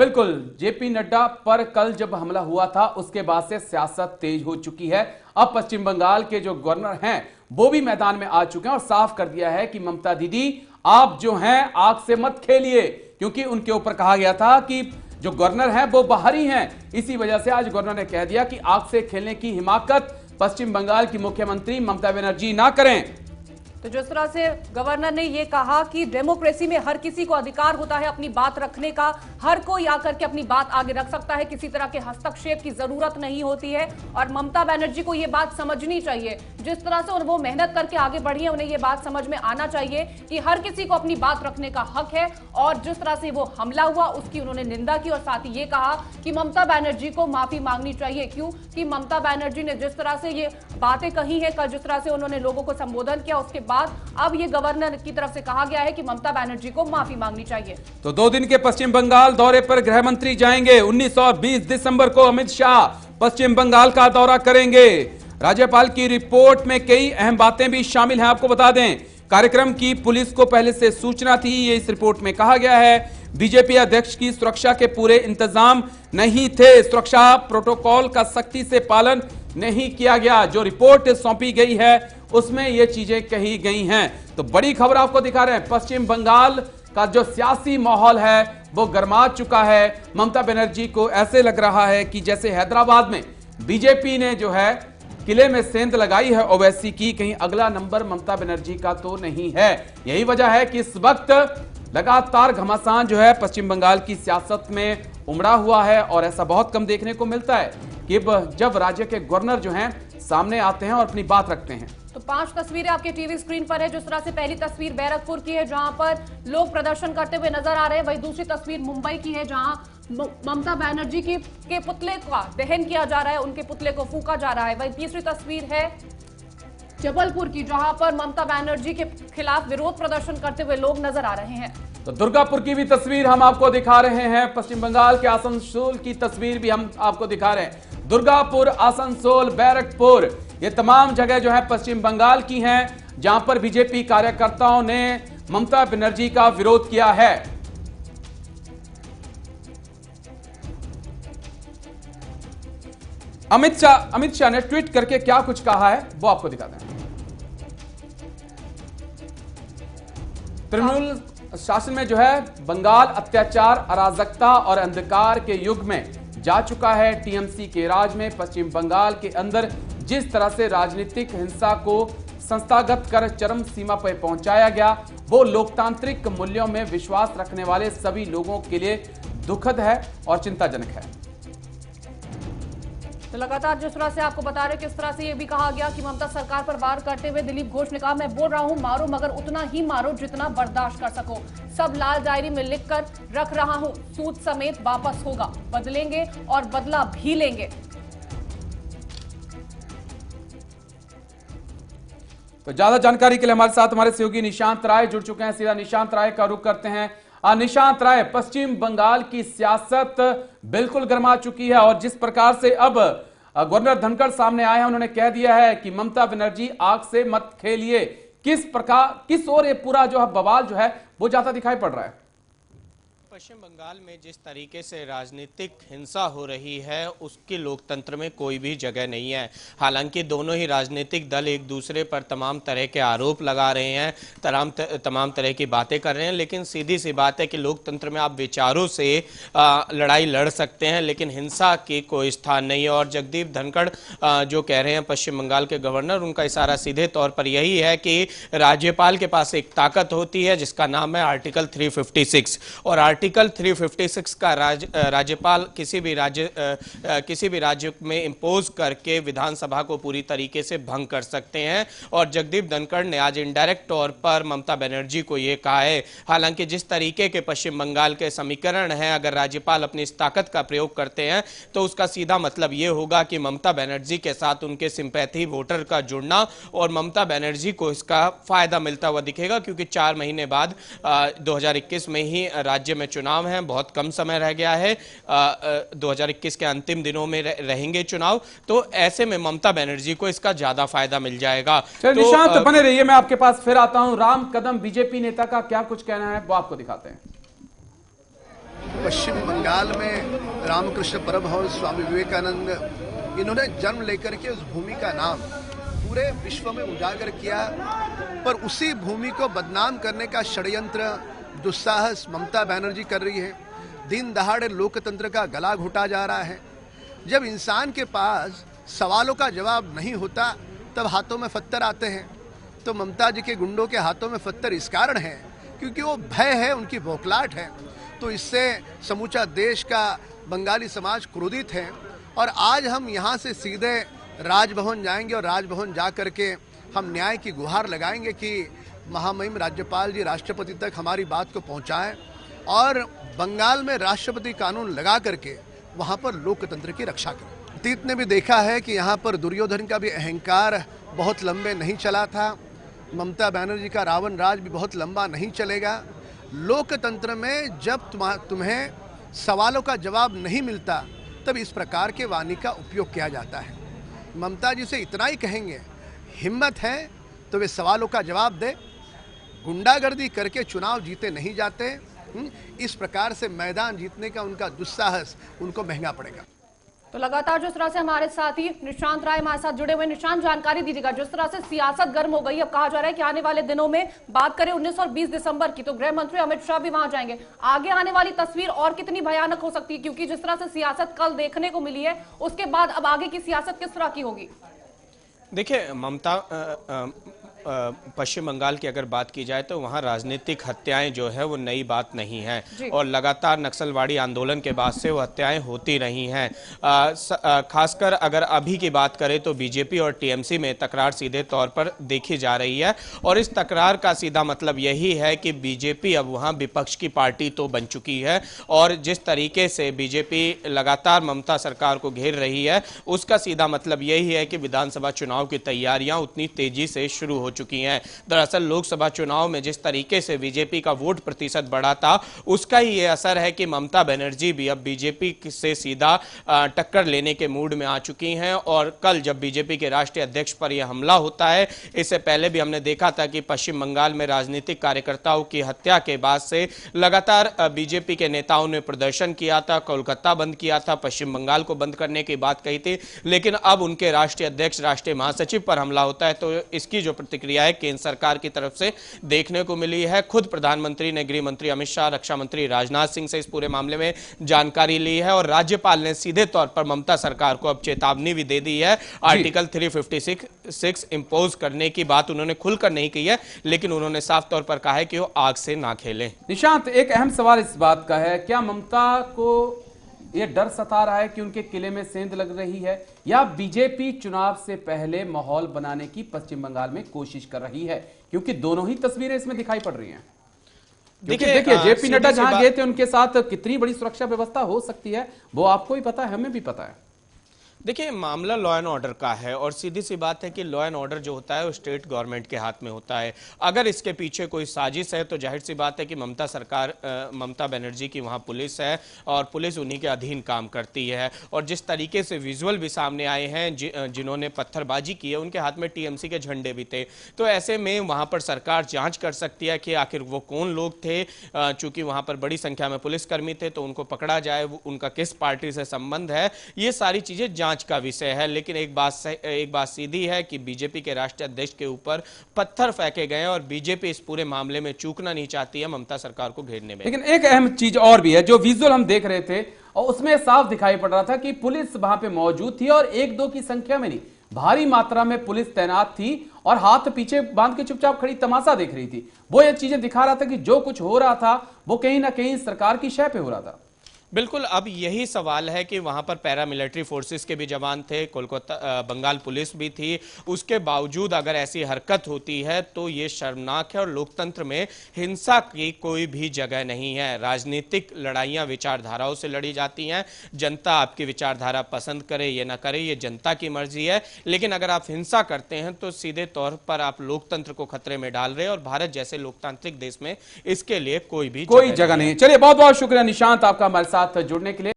बिल्कुल, जेपी नड्डा पर कल जब हमला हुआ था उसके बाद से सियासत तेज हो चुकी है। अब पश्चिम बंगाल के जो गवर्नर हैं वो भी मैदान में आ चुके हैं और साफ कर दिया है कि ममता दीदी आप जो हैं आग से मत खेलिए, क्योंकि उनके ऊपर कहा गया था कि जो गवर्नर हैं वो बाहरी हैं। इसी वजह से आज गवर्नर ने कह दिया कि आग से खेलने की हिमाकत पश्चिम बंगाल की मुख्यमंत्री ममता बनर्जी ना करें। तो जिस तरह से गवर्नर ने ये कहा कि डेमोक्रेसी में हर किसी को अधिकार होता है अपनी बात रखने का, हर कोई आकर के अपनी बात आगे रख सकता है, किसी तरह के हस्तक्षेप की जरूरत नहीं होती है। और ममता बनर्जी को ये बात समझनी चाहिए, जिस तरह से वो मेहनत करके आगे बढ़ी है उन्हें ये बात समझ में आना चाहिए कि हर किसी को अपनी बात रखने का हक है। और जिस तरह से वो हमला हुआ उसकी उन्होंने निंदा की और साथ ही ये कहा कि ममता बनर्जी को माफी मांगनी चाहिए। क्यों कि ममता बनर्जी ने जिस तरह से ये बातें कही है, कल जिस तरह से उन्होंने लोगों को संबोधन किया, उसके बाद अब ये गवर्नर की तरफ से कहा गया है कि ममता बनर्जी को माफी मांगनी चाहिए। तो 2 दिन के पश्चिम बंगाल दौरे पर गृह मंत्री जाएंगे। 19 और 20 दिसंबर को अमित शाह पश्चिम बंगाल का दौरा करेंगे। राज्यपाल की रिपोर्ट में कई अहम बातें भी शामिल हैं। आपको बता दें, कार्यक्रम की पुलिस को पहले से सूचना थी, ये इस रिपोर्ट में कहा गया है। बीजेपी अध्यक्ष की सुरक्षा के पूरे इंतजाम नहीं थे, सुरक्षा प्रोटोकॉल का सख्ती से पालन नहीं किया गया। जो रिपोर्ट सौंपी गई है उसमें ये चीजें कही गई हैं। तो बड़ी खबर आपको दिखा रहे हैं, पश्चिम बंगाल का जो सियासी माहौल है वो गर्मा चुका है। ममता बनर्जी को ऐसे लग रहा है कि जैसे हैदराबाद में बीजेपी ने जो है किले में सेंध लगाई है ओवैसी की, कहीं अगला नंबर ममता बनर्जी का तो नहीं है। यही वजह है कि इस वक्त लगातार घमासान जो है पश्चिम बंगाल की सियासत में उमड़ा हुआ है और ऐसा बहुत कम देखने को मिलता है कि जब राज्य के गवर्नर जो हैं सामने आते हैं और अपनी बात रखते हैं। तो 5 तस्वीरें आपके टीवी स्क्रीन पर है। जिस तरह से पहली तस्वीर बैरकपुर की है जहां पर लोग प्रदर्शन करते हुए नजर आ रहे हैं, वही दूसरी तस्वीर मुंबई की है जहां ममता बनर्जी के पुतले का दहन किया जा रहा है, उनके पुतले को फूंका जा रहा है। वही तीसरी तस्वीर है जबलपुर की जहां पर ममता बनर्जी के खिलाफ विरोध प्रदर्शन करते हुए लोग नजर आ रहे हैं। तो दुर्गापुर की भी तस्वीर हम आपको दिखा रहे हैं, पश्चिम बंगाल के आसनसोल की तस्वीर भी हम आपको दिखा रहे हैं। दुर्गापुर, आसनसोल, बैरकपुर, ये तमाम जगह जो है पश्चिम बंगाल की हैं जहां पर बीजेपी कार्यकर्ताओं ने ममता बनर्जी का विरोध किया है। अमित शाह ने ट्वीट करके क्या कुछ कहा है वो आपको दिखाते हैं। तृणमूल शासन में जो है बंगाल अत्याचार, अराजकता और अंधकार के युग में जा चुका है। टीएमसी के राज में पश्चिम बंगाल के अंदर जिस तरह से राजनीतिक हिंसा को संस्थागत कर चरम सीमा पर पहुंचाया गया, वो लोकतांत्रिक मूल्यों में विश्वास रखने वाले सभी लोगों के लिए दुखद है और चिंताजनक है। तो लगातार जिस तरह से आपको बता रहे किस तरह से ये भी कहा गया कि ममता सरकार पर वार करते हुए दिलीप घोष ने कहा, मैं बोल रहा हूं मारो मगर उतना ही मारो जितना बर्दाश्त कर सको। सब लाल डायरी में लिखकर रख रहा हूं, सूद समेत वापस होगा, बदलेंगे और बदला भी लेंगे। तो ज्यादा जानकारी के लिए हमारे साथ हमारे सहयोगी निशांत राय जुड़ चुके हैं। सीधा निशांत राय का रुख करते हैं। निशांत राय, पश्चिम बंगाल की सियासत बिल्कुल गर्मा चुकी है और जिस प्रकार से अब गवर्नर धनखड़ सामने आए हैं, उन्होंने कह दिया है कि ममता बनर्जी आग से मत खेलिए। किस ओर ये पूरा जो है बवाल जो है वो जाता दिखाई पड़ रहा है? पश्चिम बंगाल में जिस तरीके से राजनीतिक हिंसा हो रही है उसकी लोकतंत्र में कोई भी जगह नहीं है। हालांकि दोनों ही राजनीतिक दल एक दूसरे पर तमाम तरह के आरोप लगा रहे हैं, तमाम तरह की बातें कर रहे हैं, लेकिन सीधी सी बात है कि लोकतंत्र में आप विचारों से लड़ाई लड़ सकते हैं लेकिन हिंसा की कोई स्थान नहीं है। और जगदीप धनखड़ जो कह रहे हैं पश्चिम बंगाल के गवर्नर, उनका इशारा सीधे तौर पर यही है कि राज्यपाल के पास एक ताकत होती है जिसका नाम है आर्टिकल 356 और आर्टिकल 356 का राज्यपाल किसी भी राज्य में इंपोज करके विधानसभा को पूरी तरीके से भंग कर सकते हैं। और जगदीप धनखड़ ने आज इनडायरेक्ट तौर पर ममता बनर्जी को यह कहा है। हालांकि जिस तरीके के पश्चिम बंगाल के समीकरण हैं, अगर राज्यपाल अपनी इस ताकत का प्रयोग करते हैं तो उसका सीधा मतलब यह होगा कि ममता बनर्जी के साथ उनके सिंपैथी वोटर का जुड़ना और ममता बनर्जी को इसका फायदा मिलता हुआ दिखेगा, क्योंकि 4 महीने बाद 2021 में ही राज्य में चुनाव है, बहुत कम समय रह गया है, 2021 के अंतिम दिनों में रहेंगे चुनाव। तो ऐसे में ममता बनर्जी को इसका ज्यादा फायदा मिल जाएगा। तो निशांत बने रहिए, मैं आपके पास फिर आता हूं। राम कदम बीजेपी नेता का क्या कुछ कहना है वो आपको दिखाते हैं। पश्चिम बंगाल में रामकृष्ण परमहंस स्वामी विवेकानंद इन्होंने जन्म लेकर के उस भूमि का नाम पूरे विश्व में उजागर किया, पर उसी भूमि को बदनाम करने का षड्यंत्र दुस्साहस ममता बनर्जी कर रही है। दिन दहाड़े लोकतंत्र का गला घोटा जा रहा है। जब इंसान के पास सवालों का जवाब नहीं होता तब हाथों में पत्थर आते हैं। तो ममता जी के गुंडों के हाथों में पत्थर इस कारण है क्योंकि वो भय है, उनकी बौखलाहट है। तो इससे समूचा देश का बंगाली समाज क्रोधित है। और आज हम यहाँ से सीधे राजभवन जाएंगे और राजभवन जा करके हम न्याय की गुहार लगाएंगे कि महामहिम राज्यपाल जी राष्ट्रपति तक हमारी बात को पहुँचाएं और बंगाल में राष्ट्रपति कानून लगा करके वहाँ पर लोकतंत्र की रक्षा करें। अतीत ने भी देखा है कि यहाँ पर दुर्योधन का भी अहंकार बहुत लंबे नहीं चला था, ममता बनर्जी का रावण राज भी बहुत लंबा नहीं चलेगा। लोकतंत्र में जब तुम्हें सवालों का जवाब नहीं मिलता तब इस प्रकार के वाणी का उपयोग किया जाता है। ममता जी से इतना ही कहेंगे, हिम्मत है तो वे सवालों का जवाब दे। गुंडागर्दी करके चुनाव जीते नहीं जाते। इस प्रकार से मैदान जीतने का उनका दुस्साहस उनको महंगा पड़ेगा। तो लगातार जिस तरह से हमारे साथी निशांत राय हमारे साथ जुड़े हुए। निशांत, जानकारी दीजिएगा, जिस तरह से सियासत गर्म हो गई, अब कहा जा रहा है कि आने वाले दिनों में बात करें 19 और 20 दिसंबर की तो गृह मंत्री अमित शाह भी वहां जाएंगे। आगे आने वाली तस्वीर और कितनी भयानक हो सकती है, क्योंकि जिस तरह से सियासत कल देखने को मिली है उसके बाद अब आगे की सियासत किस तरह की होगी? देखिए, ममता पश्चिम बंगाल की अगर बात की जाए तो वहां राजनीतिक हत्याएं जो है वो नई बात नहीं है और लगातार नक्सलवाड़ी आंदोलन के बाद से वो हत्याएं होती रही हैं। खासकर अगर अभी की बात करें तो बीजेपी और टीएमसी में तकरार सीधे तौर पर देखी जा रही है और इस तकरार का सीधा मतलब यही है कि बीजेपी अब वहां विपक्ष की पार्टी तो बन चुकी है और जिस तरीके से बीजेपी लगातार ममता सरकार को घेर रही है उसका सीधा मतलब यही है कि विधानसभा चुनाव की तैयारियां उतनी तेजी से शुरू हो चुकी हैं। दरअसल लोकसभा चुनाव में जिस तरीके से बीजेपी का वोट प्रतिशत बढ़ा था उसका ही ये असर है कि ममता बनर्जी भी अब बीजेपी से सीधा टक्कर लेने के मूड में आ चुकी हैं और कल जब बीजेपी के राष्ट्रीय अध्यक्ष पर यह हमला होता है, इससे पहले भी हमने देखा था कि पश्चिम बंगाल में राजनीतिक कार्यकर्ताओं की हत्या के बाद से लगातार बीजेपी के नेताओं ने प्रदर्शन किया था, कोलकाता बंद किया था, पश्चिम बंगाल को बंद करने की बात कही थी, लेकिन अब उनके राष्ट्रीय अध्यक्ष राष्ट्रीय महासचिव पर हमला होता है तो इसकी जो प्रतिक्रिया है केंद्र सरकार की तरफ से देखने को मिली है। खुद प्रधानमंत्री ने गृह मंत्री अमित शाह, रक्षा मंत्री राजनाथ सिंह से इस पूरे मामले में जानकारी ली है और राज्यपाल ने सीधे तौर पर ममता सरकार को अब चेतावनी भी दे दी है। आर्टिकल 356 इंपोज करने की बात उन्होंने खुलकर नहीं की है, लेकिन उन्होंने साफ तौर पर कहा है कि वो आग से ना खेलें। निशांत, एक अहम सवाल इस बात का है, क्या ममता को ये डर सता रहा है कि उनके किले में सेंध लग रही है या बीजेपी चुनाव से पहले माहौल बनाने की पश्चिम बंगाल में कोशिश कर रही है? क्योंकि दोनों ही तस्वीरें इसमें दिखाई पड़ रही हैं। देखिए जेपी नड्डा जहां गए थे उनके साथ कितनी बड़ी सुरक्षा व्यवस्था हो सकती है वो आपको भी पता है, हमें भी पता है। देखिए, मामला लॉ एंड ऑर्डर का है और सीधी सी बात है कि लॉ एंड ऑर्डर जो होता है वो स्टेट गवर्नमेंट के हाथ में होता है। अगर इसके पीछे कोई साजिश है तो जाहिर सी बात है कि ममता बनर्जी की वहाँ पुलिस है और पुलिस उन्हीं के अधीन काम करती है और जिस तरीके से विजुअल भी सामने आए हैं जिन्होंने पत्थरबाजी की है उनके हाथ में टीएमसी के झंडे भी थे। तो ऐसे में वहाँ पर सरकार जाँच कर सकती है कि आखिर वो कौन लोग थे। चूंकि वहाँ पर बड़ी संख्या में पुलिसकर्मी थे तो उनको पकड़ा जाए, उनका किस पार्टी से संबंध है, ये सारी चीजें जांच का विषय है। लेकिन एक बात सीधी है कि बीजेपी के राष्ट्रीय अध्यक्ष के ऊपर पत्थर फेंके गए और बीजेपी इस पूरे मामले में चूकना नहीं चाहती है ममता सरकार को घेरने में। लेकिन एक अहम चीज और भी है, जो विजुअल हम देख रहे थे और उसमें साफ दिखाई पड़ रहा था कि पुलिस वहां पे मौजूद थी और 1-2 की संख्या में नहीं, भारी मात्रा में पुलिस तैनात थी और हाथ पीछे बांध के चुपचाप खड़ी तमाशा देख रही थी। वो ये चीजें दिखा रहा था कि जो कुछ हो रहा था वो कहीं ना कहीं सरकार की शय पे हो रहा था। बिल्कुल, अब यही सवाल है कि वहां पर पैरामिलिट्री फोर्सेस के भी जवान थे, कोलकाता बंगाल पुलिस भी थी, उसके बावजूद अगर ऐसी हरकत होती है तो ये शर्मनाक है और लोकतंत्र में हिंसा की कोई भी जगह नहीं है। राजनीतिक लड़ाइयां विचारधाराओं से लड़ी जाती हैं, जनता आपकी विचारधारा पसंद करे या ना करे ये जनता की मर्जी है, लेकिन अगर आप हिंसा करते हैं तो सीधे तौर पर आप लोकतंत्र को खतरे में डाल रहे हैं और भारत जैसे लोकतांत्रिक देश में इसके लिए कोई जगह नहीं। चलिए, बहुत बहुत शुक्रिया निशांत आपका हमारे साथ जुड़ने के लिए।